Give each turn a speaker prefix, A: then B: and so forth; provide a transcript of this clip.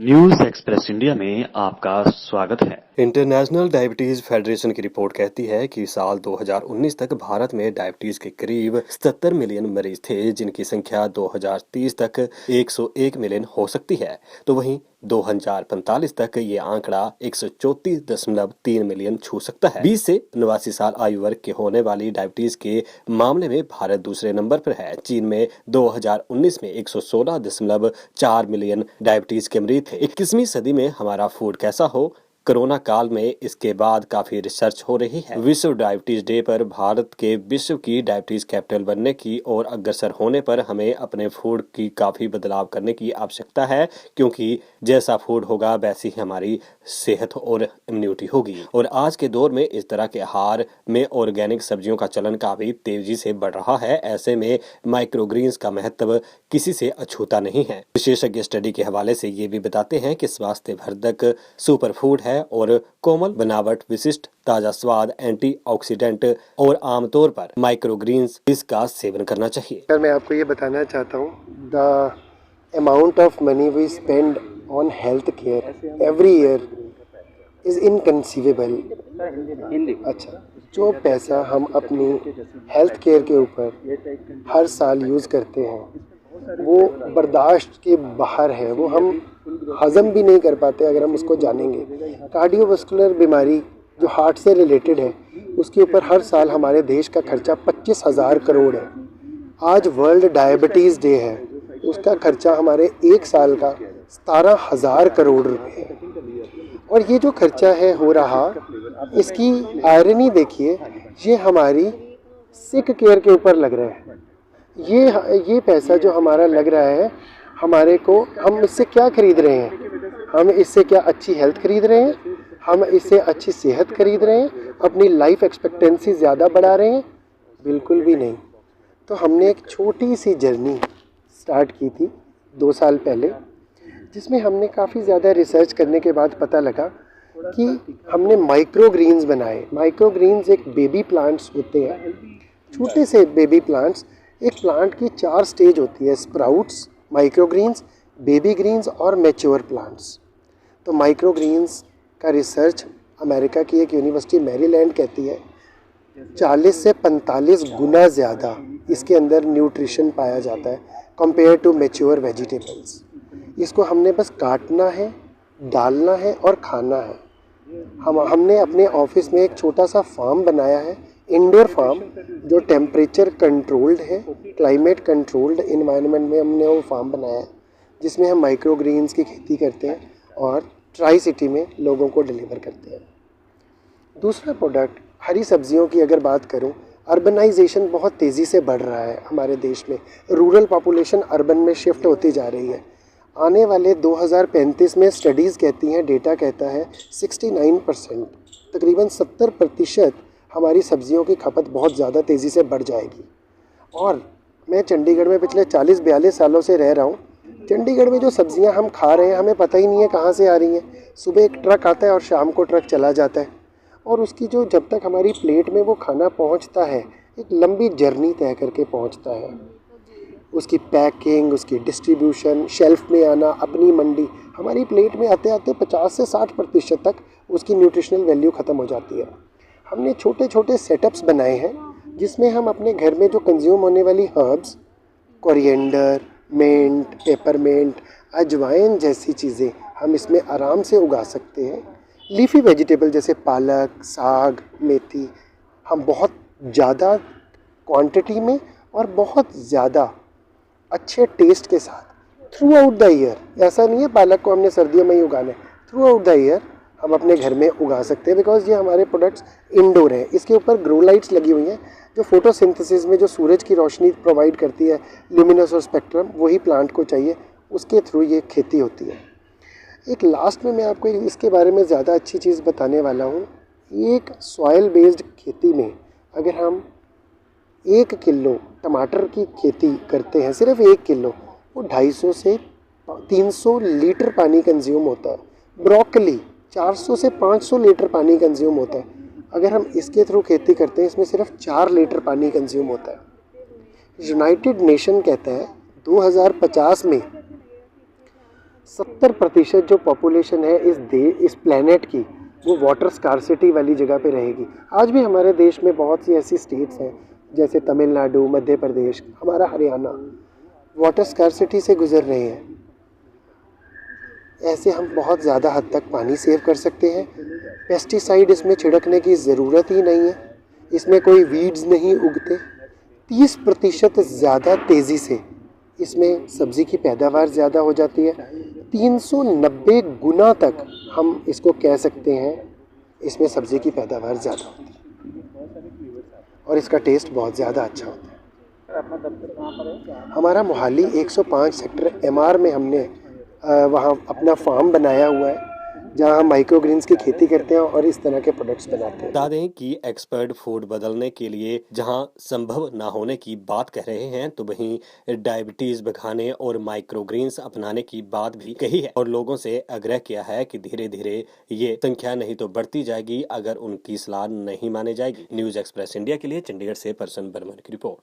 A: News express India में आपका स्वागत है।
B: इंटरनेशनल डायबिटीज फेडरेशन की रिपोर्ट कहती है कि साल 2019 तक भारत में डायबिटीज के करीब 77 मिलियन मरीज थे, जिनकी संख्या 2030 तक 101 मिलियन हो सकती है। तो वहीं 2045 तक ये आंकड़ा 134.3 मिलियन छू सकता है। 20 से 89 साल आयु वर्ग के होने वाली डायबिटीज के मामले में भारत दूसरे नंबर पर है। चीन में 2019 में 116.4 मिलियन डायबिटीज के मरीज थे। 21वीं सदी में हमारा फूड कैसा हो, कोरोना काल में इसके बाद काफी रिसर्च हो रही है। विश्व डायबिटीज डे पर भारत के विश्व की डायबिटीज कैपिटल बनने की और अग्रसर होने पर हमें अपने फूड की काफी बदलाव करने की आवश्यकता है, क्योंकि जैसा फूड होगा वैसी ही हमारी सेहत और इम्यूनिटी होगी। और आज के दौर में इस तरह के आहार में ऑर्गेनिक सब्जियों का चलन काफी तेजी से बढ़ रहा है। ऐसे में माइक्रोग्रीन्स का महत्व किसी से अछूता नहीं है। विशेषज्ञ स्टडी के हवाले से ये भी बताते हैं कि स्वास्थ्यवर्धक सुपर फूड है और कोमल बनावट, विशिष्ट ताजा स्वाद, एंटीऑक्सीडेंट और आमतौर पर माइक्रोग्रीन्स इसका सेवन करना चाहिए।
C: सर, मैं आपको ये बताना चाहता हूँ, the amount of money we spend on health care every year is inconceivable. अच्छा, जो पैसा हम अपनी हेल्थ केयर के ऊपर हर साल यूज़ करते हैं वो बर्दाश्त के बाहर है, वो हम हज़म भी नहीं कर पाते अगर हम उसको जानेंगे। कार्डियोवास्कुलर बीमारी जो हार्ट से रिलेटेड है, उसके ऊपर हर साल हमारे देश का खर्चा 25,000 करोड़ है। आज वर्ल्ड डायबिटीज़ डे है, उसका खर्चा हमारे एक साल का 17,000 करोड़ रुपए है। और ये जो खर्चा है हो रहा, इसकी आयरनी देखिए, ये हमारी सिक केयर के ऊपर लग रहा है। ये पैसा जो हमारा लग रहा है, हमारे को, हम इससे क्या खरीद रहे हैं? हम इससे क्या अच्छी हेल्थ खरीद रहे हैं? हम इससे अच्छी सेहत खरीद रहे हैं? अपनी लाइफ एक्सपेक्टेंसी ज़्यादा बढ़ा रहे हैं? बिल्कुल भी नहीं। तो हमने एक छोटी सी जर्नी स्टार्ट की थी 2 साल पहले, जिसमें हमने काफ़ी ज़्यादा रिसर्च करने के बाद पता लगा कि हमने माइक्रोग्रीन्स बनाए। माइक्रोग्रीन्स एक बेबी प्लांट्स होते हैं, छोटे से बेबी प्लांट्स। एक प्लांट की 4 स्टेज होती है: स्प्राउट्स, माइक्रोग्रीन्स, बेबी ग्रीन्स और मैच्योर प्लांट्स। तो माइक्रोग्रीन्स का रिसर्च अमेरिका की एक यूनिवर्सिटी मैरीलैंड कहती है 40 से 45 गुना ज़्यादा इसके अंदर न्यूट्रिशन पाया जाता है कंपेयर टू मैच्योर वेजिटेबल्स। इसको हमने बस काटना है, डालना है और खाना है। हमने अपने ऑफिस में एक छोटा सा फार्म बनाया है, इंडोर फार्म, जो टेम्परेचर कंट्रोल्ड है, क्लाइमेट कंट्रोल्ड इन्वायरमेंट में हमने वो फार्म बनाया है, जिसमें हम माइक्रोग्रीन्स की खेती करते हैं और ट्राई सिटी में लोगों को डिलीवर करते हैं। दूसरा प्रोडक्ट, हरी सब्जियों की अगर बात करूं, अर्बनाइजेशन बहुत तेज़ी से बढ़ रहा है हमारे देश में। रूरल पॉपुलेशन अर्बन में शिफ्ट होती जा रही है। आने वाले 2035 में स्टडीज़ कहती हैं, डेटा कहता है 69%, तकरीबन 70% हमारी सब्जियों की खपत बहुत ज़्यादा तेज़ी से बढ़ जाएगी। और मैं चंडीगढ़ में पिछले 40-42 सालों से रह रहा हूँ। चंडीगढ़ में जो सब्जियाँ हम खा रहे हैं, हमें पता ही नहीं है कहाँ से आ रही हैं। सुबह एक ट्रक आता है और शाम को ट्रक चला जाता है, और उसकी जो, जब तक हमारी प्लेट में वो खाना पहुँचता है, एक लंबी जर्नी तय करके पहुँचता है। उसकी पैकिंग, उसकी डिस्ट्रीब्यूशन, शेल्फ में आना, अपनी मंडी, हमारी प्लेट में आते आते 50 से 60% तक उसकी न्यूट्रिशनल वैल्यू ख़त्म हो जाती है। हमने छोटे छोटे सेटअप्स बनाए हैं, जिसमें हम अपने घर में जो कंज्यूम होने वाली हर्ब्स, कोरिएंडर, मिंट, पेपरमिंट, अजवाइन जैसी चीज़ें हम इसमें आराम से उगा सकते हैं। लीफी वेजिटेबल जैसे पालक, साग, मेथी हम बहुत ज़्यादा क्वांटिटी में और बहुत ज़्यादा अच्छे टेस्ट के साथ थ्रू आउट द ईयर, ऐसा नहीं है पालक को हमने सर्दियों में ही उगाना है, थ्रू आउट द ईयर हम अपने घर में उगा सकते हैं, बिकॉज ये हमारे प्रोडक्ट्स इंडोर हैं। इसके ऊपर ग्रो लाइट्स लगी हुई हैं, जो फोटोसिंथेसिस में जो सूरज की रोशनी प्रोवाइड करती है, ल्यूमिनस और स्पेक्ट्रम, वही प्लांट को चाहिए, उसके थ्रू ये खेती होती है। एक लास्ट में मैं आपको इसके बारे में ज़्यादा अच्छी चीज़ बताने वाला हूँ। एक सॉइल बेस्ड खेती में अगर हम 1 किलो टमाटर की खेती करते हैं, सिर्फ 1 किलो, वो 250 से 300 लीटर पानी कंज्यूम होता है। ब्रोकली 400 से 500 लीटर पानी कंज्यूम होता है। अगर हम इसके थ्रू खेती करते हैं, इसमें सिर्फ 4 लीटर पानी कंज्यूम होता है। यूनाइटेड नेशन कहता है 2050 में 70% जो पॉपुलेशन है इस प्लेनेट की, वो वाटर स्कार्सिटी वाली जगह पे रहेगी। आज भी हमारे देश में बहुत सी ऐसी स्टेट्स हैं जैसे तमिलनाडु, मध्य प्रदेश, हमारा हरियाणा, वाटर स्कार्सिटी से गुजर रहे हैं। ऐसे हम बहुत ज़्यादा हद तक पानी सेव कर सकते हैं। पेस्टिसाइड इसमें छिड़कने की ज़रूरत ही नहीं है, इसमें कोई वीड्स नहीं उगते। 30% ज़्यादा तेज़ी से इसमें सब्ज़ी की पैदावार ज़्यादा हो जाती है। 390 गुना तक हम इसको कह सकते हैं, इसमें सब्ज़ी की पैदावार ज़्यादा होती है और इसका टेस्ट बहुत ज़्यादा अच्छा होता है। हमारा मोहाली 105 सेक्टर MR में हमने वहाँ अपना फार्म बनाया हुआ है, जहाँ हम माइक्रोग्रीन्स की खेती करते हैं और इस तरह के प्रोडक्ट्स बनाते हैं।
B: बता दें कि एक्सपर्ट फूड बदलने के लिए जहां संभव ना होने की बात कह रहे हैं, तो वहीं डायबिटीज भगाने और माइक्रोग्रीन्स अपनाने की बात भी कही है और लोगों से आग्रह किया है कि धीरे धीरे ये संख्या नहीं तो बढ़ती जाएगी अगर उनकी सलाह नहीं मानी जाएगी। न्यूज एक्सप्रेस इंडिया के लिए चंडीगढ़ से परसन बर्मन की रिपोर्ट।